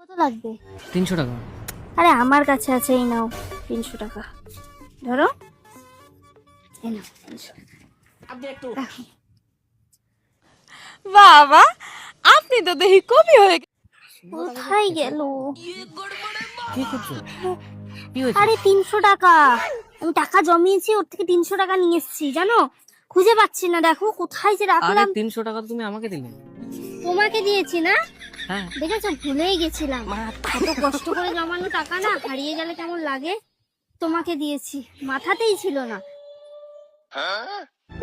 কত লাগবে? 300 টাকা। আরে আমার কাছে আছে, এই নাও 300 টাকা ধরো, এই নাও 300। রাখো। বাবা, আপনি তো দেখি কবি হয়ে কোথায় গেল? কি করছো? কি হয়েছে? আরে 300 টাকা, আমি টাকা জমিয়েছি, ওর থেকে 300 টাকা নিয়ে এসেছি, জানো খুঁজে পাচ্ছি না, দেখো কোথায় যে আরে রাখলাম। 300 টাকা তো তুমি আমাকে দিলে। তোমাকে দিয়েছি না? হ্যাঁ। দেখেছো, ভুলেই গেছিলাম। এত কষ্ট করে জমানো টাকা না হারিয়ে গেলে কেমন লাগে। তোমাকে দিয়েছি, মাথাতেই ছিল না।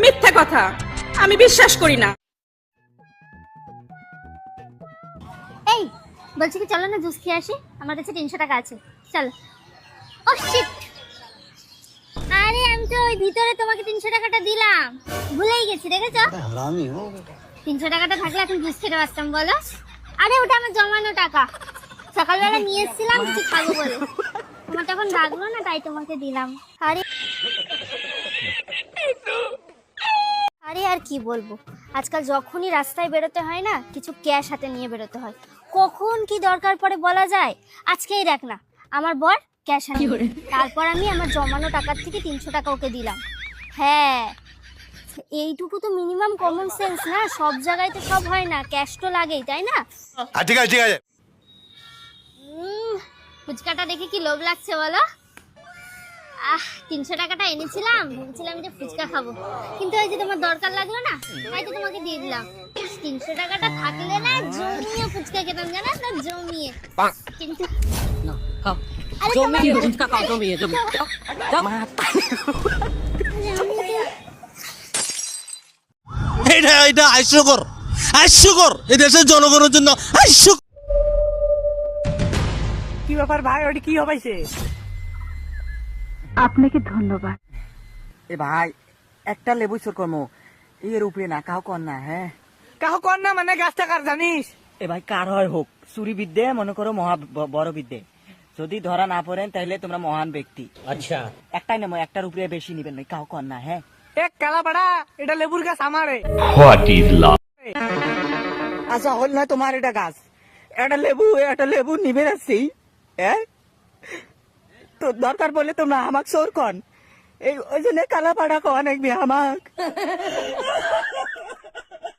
মিথ্যা কথা, আমি বিশ্বাস করি না। এই বলছি কি, চলো না জুস খেয়ে আসি, আমার কাছে 300 টাকা আছে, চলো। ও শিট, আরে আমি তো ওই ভিতরে তোমাকে 300 টাকাটা দিলাম, ভুলেই গেছি, দেখেছো? 300 টাকাটা থাকলে এখন জুস খেতে পারতাম, বলো। আরে ওটা আমার জমানো টাকা, সকালবেলা নিয়ে এসেছিলাম কিছু খাবো বলে, তোমার তখন লাগলো না, তাই তোমাকে দিলাম। আরে আরে আর কি বলবো, আজকাল যখনই রাস্তায় বেরোতে হয় না, কিছু ক্যাশ হাতে নিয়ে বেরোতে হয়, কখন কি দরকার পড়ে বলা যায়। আজকেই দেখ না, আমার বর ক্যাশ হাতে, তারপর আমি আমার জমানো টাকার থেকে 300 টাকা ওকে দিলাম। হ্যাঁ, এইটুকু তো মিনিমাম কমন সেন্স না, সব জায়গায় তো সব হয় না, ক্যাশ তো লাগেই, তাই না? ঠিক আছে ঠিক আছে। ফুচকাটা দেখে কি লোভ লাগছে বলো। 300 টাকাটা এনেছিলাম, ভেবেছিলাম যে ফুচকা খাবো, কিন্তু ওই যে তোমার দরকার লাগলো না, তাই তো তোমাকে দিয়ে দিলাম। 300 টাকাটা থাকলে না জমিয়ে ফুচকা খেতাম, জানো না, জমিয়ে। কিন্তু না, খাও। আরে জমিয়ে তোমার- ফুচকা খাও, জমিয়ে। যাও। এটা হাস্যকর, হাস্যকর এই দেশের জনগণের জন্য হাস্যকর। কি ব্যাপার ভাই, ওটা কি হবাইছে? আপনাকে ধন্যবাদ। এ ভাই, একটা লেবু চোর কর্ম এর উপরে না কাউ কর না। হ্যাঁ, কাউ কর না মানে গাছটা কার জানিস? এ ভাই, কার হয় হোক, চুরি বিদ্যে মনে করো মহা বড় বিদ্যে, যদি ধরা না পড়েন তাহলে তোমরা মহান ব্যক্তি। আচ্ছা, একটাই নেবো, একটার উপরে বেশি নিবেন না, কাউ কর না। হ্যাঁ, এক কালা পাড়া, এটা লেবুর গাছ আমারে। আচ্ছা হল না তোমার এটা গাছ, একটা লেবু নিবে আসছি। হ্যাঁ, তো দরকার পড়লে তোমরা আমাকে চোর কন, এই ওই জন্য কালা পাড়া কন এক আমাক।